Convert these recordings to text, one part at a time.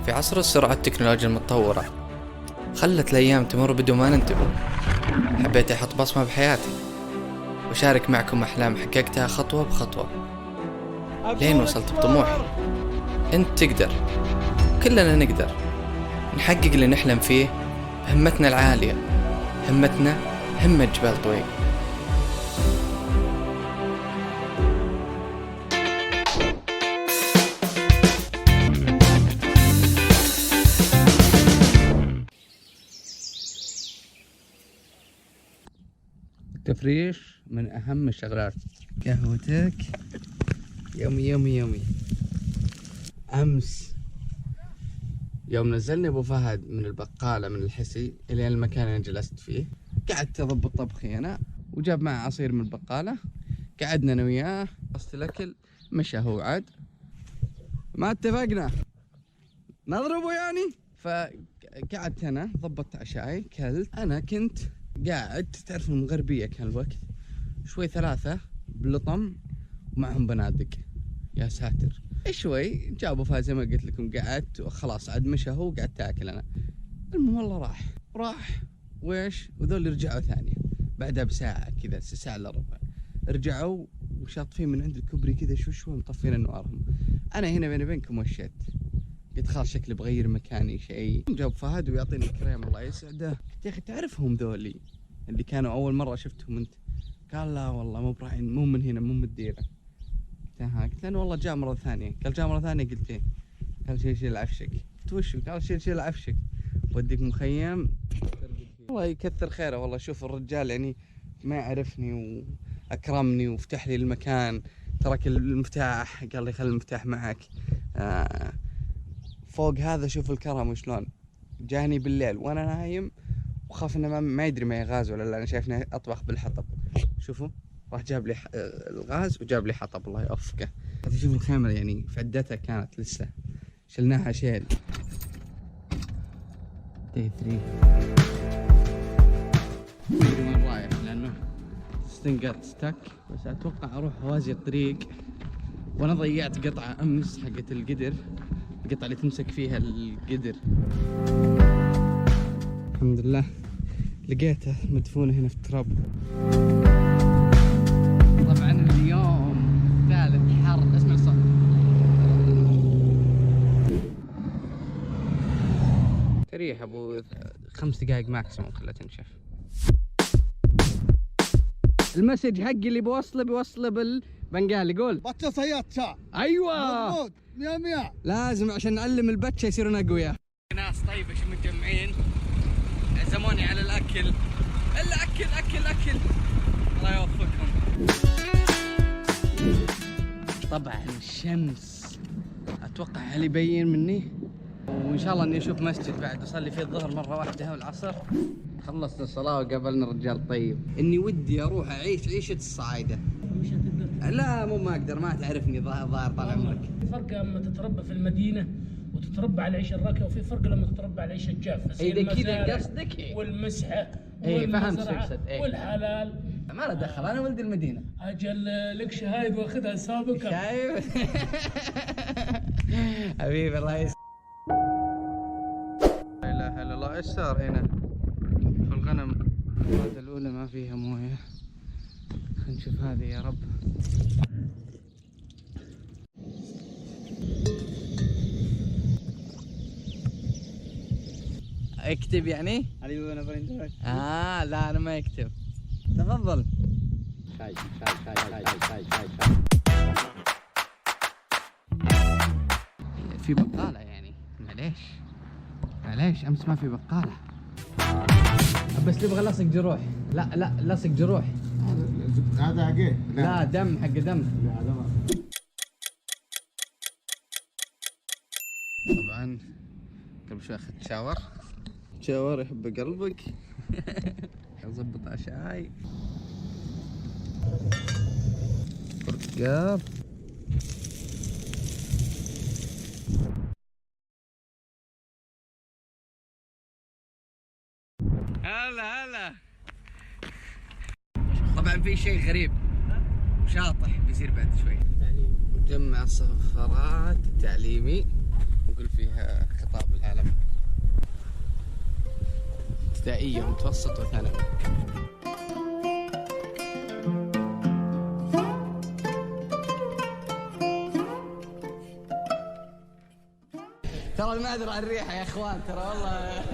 في عصر السرعة التكنولوجيا المتطورة خلت الأيام تمر بدون ما ننتبه. حبيت أحط بصمة بحياتي وشارك معكم أحلام حققتها خطوة بخطوة لين وصلت بطموحي. أنت تقدر، كلنا نقدر نحقق اللي نحلم فيه بهمتنا العالية. همتنا همة جبال طويل. التفريش من أهم الشغلات. قهوتك يومي يومي يومي. أمس يوم نزلني أبو فهد من البقالة من الحسي إلى المكان اللي جلست فيه، قعدت أضبط طبخي أنا وجاب معه عصير من البقالة. قعدنا أنا وياه، قصت الأكل، مشى هو عاد، ما اتفقنا نضربه يعني. فقعدت أنا ضبطت عشاي، كلت. أنا كنت قاعد، تعرف المغربية كان الوقت شوي 3 بلطم ومعهم بنادق. يا ساتر. شوي جابوا فيها زي ما قلت لكم، قعدت وخلاص عاد مشى هو، قعدت اكل انا. المهم والله راح ويش، وذول رجعوا ثانية بعدها بساعة كذا، ساعة الا ربع رجعوا وشاطفين من عند الكوبري كذا شوي مطفين انوارهم. انا هنا بيني وبينكم وشيت، قلت خلاص شكلي بغير مكاني شيء. جاب فهد ويعطيني كريم الله يسعده. قلت يا اخي تعرفهم ذولي اللي كانوا اول مرة شفتهم انت؟ قال لا والله مو براعين، مو من هنا، مو من الديرة. قلت له والله جاء مرة ثانية. قال جاء مرة ثانية؟ قلت ايه؟ قال شيل عفشك. قلت وشو؟ قال شيل عفشك وديك مخيم. والله يكثر خيره والله. شوف الرجال يعني ما يعرفني واكرمني وفتح لي المكان، ترك المفتاح، قال لي خلي المفتاح معك. فوق هذا شوف الكرم وشلون جاني بالليل وانا نايم وخاف انه ما يدري ما يغاز ولا لا. انا شايفني اطبخ بالحطب، شوفوا راح جاب لي الغاز وجاب لي حطب الله يوفقه. شوف الخيمة يعني في عدتها كانت لسه شلناها شيل. دي 3 مدري وين رايح لانه ستك، بس اتوقع اروح اوازي الطريق. وانا ضيعت قطعة امس حقت القدر، القطعة اللي تمسك فيها القدر. الحمد لله لقيته مدفونة هنا في التراب. طبعا اليوم ثالث حر، اسمع الصوت. تريح ابو 5 دقائق ماكسيموم خلها تنشف. المسج حقي اللي بوصله بالبنغالي. قول بطل صياد شا. ايوه مضبوط 100 لازم عشان نعلم البتشه يصيرون اقوياء. ناس طيبه شو متجمعين عزموني على الاكل. الا اكل الله يوفقهم. طبعا الشمس اتوقع هل يبين مني، وان شاء الله اني اشوف مسجد بعد اصلي فيه الظهر مره واحده والعصر. خلصت الصلاه وقابلنا رجال طيب. اني ودي اروح اعيش عيشه الصعايده. مش هتقدر. لا مو ما اقدر، ما تعرفني ظاهر طال عمرك. في فرق لما تتربى في المدينه وتتربى على العيش الراقيه، وفي فرق لما تتربى على العيش الجاف. اذا كذا قصدك والمسحه والمزرعه والحلال. ما له دخل، انا ولد المدينه. اجل لك شهايد واخذها سابقا. شايف حبيبي الله يسلمك. لا اله الا الله. ايش صار هنا في الغنم؟ الوادة الاولى ما فيها مويه، خلينا نشوف هذه يا رب. اكتب يعني؟ حبيبي انا برندك. لا انا ما اكتب. تفضل. شاي. في بقالة يعني، معليش امس ما في بقالة. بس تبغى لصق جروح. لا لصق جروح. هذا حقه؟ لا دم، حق دم. لا هذا ما. طبعا قبل شوي اخذت شاور يحب قلبك. اضبط عشاي برتقال. هلا طبعا في شيء غريب، شاطح بيصير بعد شوي. نجمع الصفارات التعليمي نقول فيها خطاب ابتدائية ومتوسط وثانوي. ترى المعذرة على الريحة يا اخوان، ترى والله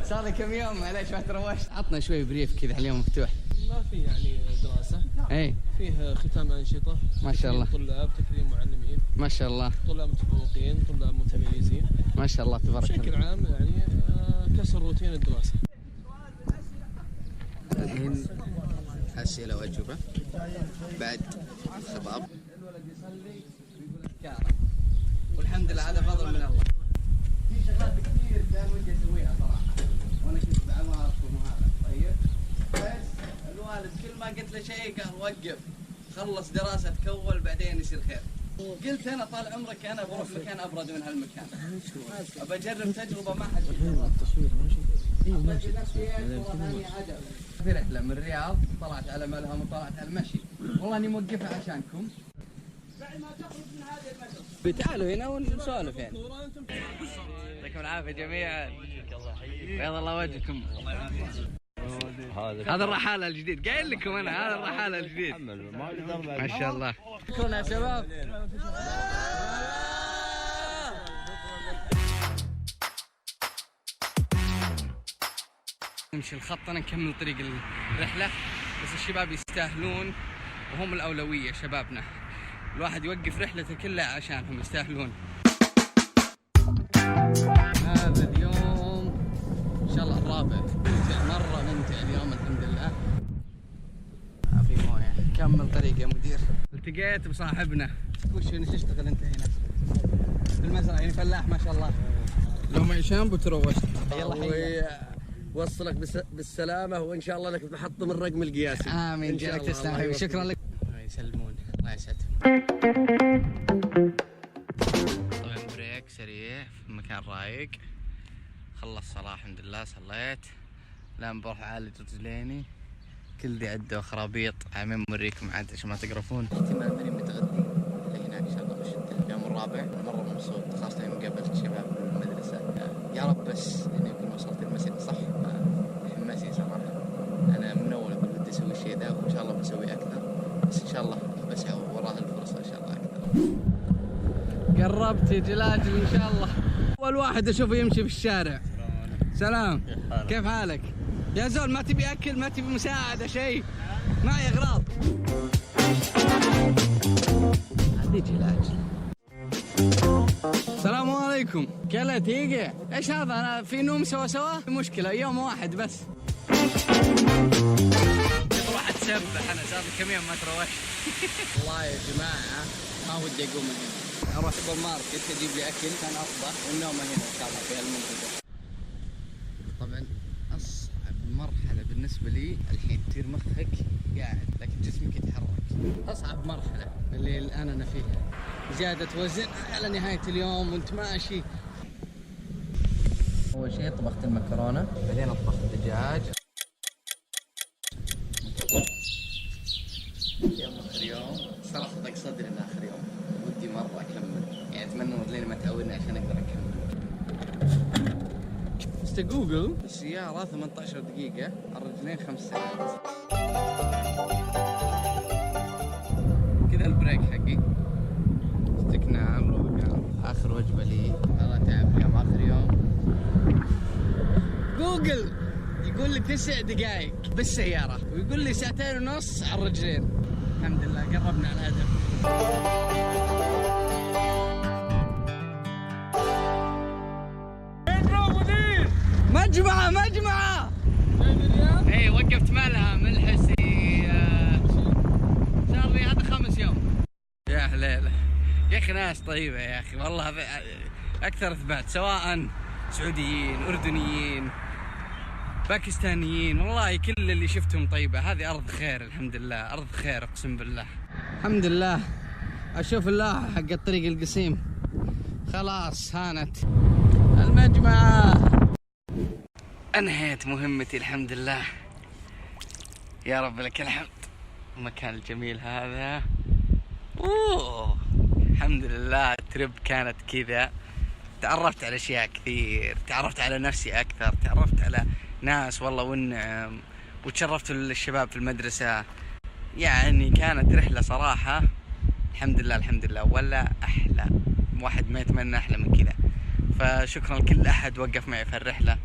صار لي كم يوم معليش ما تروشت. عطنا شوي بريف كذا اليوم مفتوح. ما في يعني دراسة، اي فيه ختام أنشطة ما شاء الله. طلاب، تكريم معلمين، ما شاء الله طلاب متفوقين، طلاب متميزين، ما شاء الله تبارك الله. بشكل عام يعني كسر روتين الدراسة. الحين أسئلة وأجوبة بعد الخطاب. الولد يصلي ويقول أذكاره، والحمد لله هذا فضل من الله. في شغلات كثير كان ودي أسويها صراحة وأنا كنت بعماركم وهذا طيب، بس الوالد كل ما قلت له شيء قال وقف خلص دراسة تكول بعدين يصير خير. قلت أنا طال عمرك أنا بروح مكان أبرد من هالمكان، أبى أجرب تجربة ما حد في رحلة من الرياض طلعت على ملهم وطلعت على المشي، والله اني موقفها عشانكم. تعالوا هنا ونسولف يعني. يعطيكم العافية جميعا، بيض الله وجهكم. هذا الرحالة الجديد قايل لكم انا، هذا الرحالة الجديد ما شاء الله. شكرا يا شباب. نمشي الخط انا نكمل طريق الرحلة، بس الشباب يستاهلون وهم الأولوية. شبابنا الواحد يوقف رحلته كلها عشانهم، يستاهلون. هذا اليوم ان شاء الله الرابع، ممتع مرة ممتع اليوم الحمد لله. في مويه. كمل طريق يا مدير. التقيت بصاحبنا. وش تشتغل انت هنا؟ في المزرعة يعني فلاح ما شاء الله. لو معي شامبو تروشت. يلا حيا. وصلك بالسلامة، وإن شاء الله لك بحطم الرقم القياسي. آمين. جالك تسلم حبيبي، شكرا لك. الله يسلمون، الله يسعدهم. طبعا بريك سريع في مكان رايق. خلص صلاة الحمد لله، صليت، الآن بروح أعالج رجليني. كل دي عدة وخرابيط عامين مريكم عاد عشان ما تقرفون. احتمال ماني متغدي اللي هناك إن شاء الله بشدة. اليوم الرابع مرة مبسوط، خاصة يوم قابلت شباب المدرسة. يا رب بس إني أكون وصلت المسجد صح. حماسي صراحة، أنا من أول أقول بدي أسوي الشيء ذا وإن شاء الله بسوي أكثر، بس إن شاء الله بسعى وراها الفرصة إن شاء الله أكثر. قربت يا جلاجل إن شاء الله. أول واحد أشوفه يمشي في الشارع. سلام، كيف حالك؟ يا زول ما تبي أكل، ما تبي مساعدة شيء؟ معي أغراض. هذه جلاجل. السلام عليكم. كلا تيجي ايش هذا؟ انا في نوم سوا مشكله يوم واحد بس. تروح تسبح، انا صار لي كم يوم ما تروشت. والله يا جماعه ما ودي اقوم من هنا، اروح سوبر ماركت اجيب لي اكل كان افضل، والنوم هنا ان شاء الله في هالمنطقه. طبعا اصعب مرحله بالنسبه لي الحين تصير مخك قاعد لكن جسمك يتحرك. اصعب مرحله اللي الان انا فيها، زيادة وزن على نهاية اليوم وانت ماشي. أول شيء طبخت المكرونة، بعدين طبخت الدجاج. يوم آخر يوم صراحة ضاق صدري من آخر يوم، ودي مرة أكمل، يعني أتمنى لين ما تعودنا عشان أقدر أكمل. است جوجل السيارة 18 دقيقة، الرجلين 5 ساعات. كذا البريك حقي. نعم روقان. آخر وجبة لي، والله تعب اليوم آخر يوم. جوجل يقول لي 9 دقائق بالسيارة، ويقول لي 2.5 ساعة على الرجلين. الحمد لله قربنا على الهدف. مجمعة اي وقفت مالها من الحسي. صار لي هذا 5 يوم. يا حليله يا اخي، ناس طيبه يا اخي والله، اكثر اثبات، سواء سعوديين، اردنيين، باكستانيين، والله كل اللي شفتهم طيبه. هذه ارض خير الحمد لله، ارض خير اقسم بالله. الحمد لله. اشوف الله حق الطريق القسيم خلاص هانت المجمعه. انهيت مهمتي الحمد لله، يا رب لك الحمد. المكان الجميل هذا، اوه الحمد لله. الترب كانت كذا، تعرفت على اشياء كثير، تعرفت على نفسي اكثر، تعرفت على ناس والله والنعم، وتشرفت الشباب في المدرسة. يعني كانت رحلة صراحة الحمد لله الحمد لله، ولا أحلى واحد ما يتمنى أحلى من كذا. فشكرا لكل أحد وقف معي في الرحلة،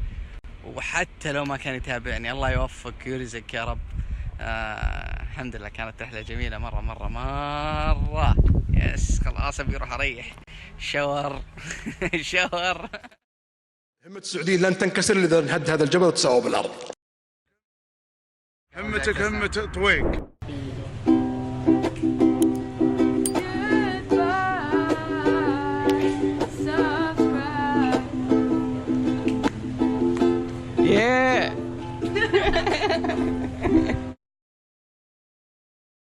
وحتى لو ما كان يتابعني الله يوفق ويرزق يا رب. الحمد لله كانت رحلة جميلة مرة مرة مرة. يس خلاص أبي أروح أريح شاور شاور. همة السعوديين لن تنكسر إذا نهد هذا الجبل وتساوى بالأرض. همتك همة طويق.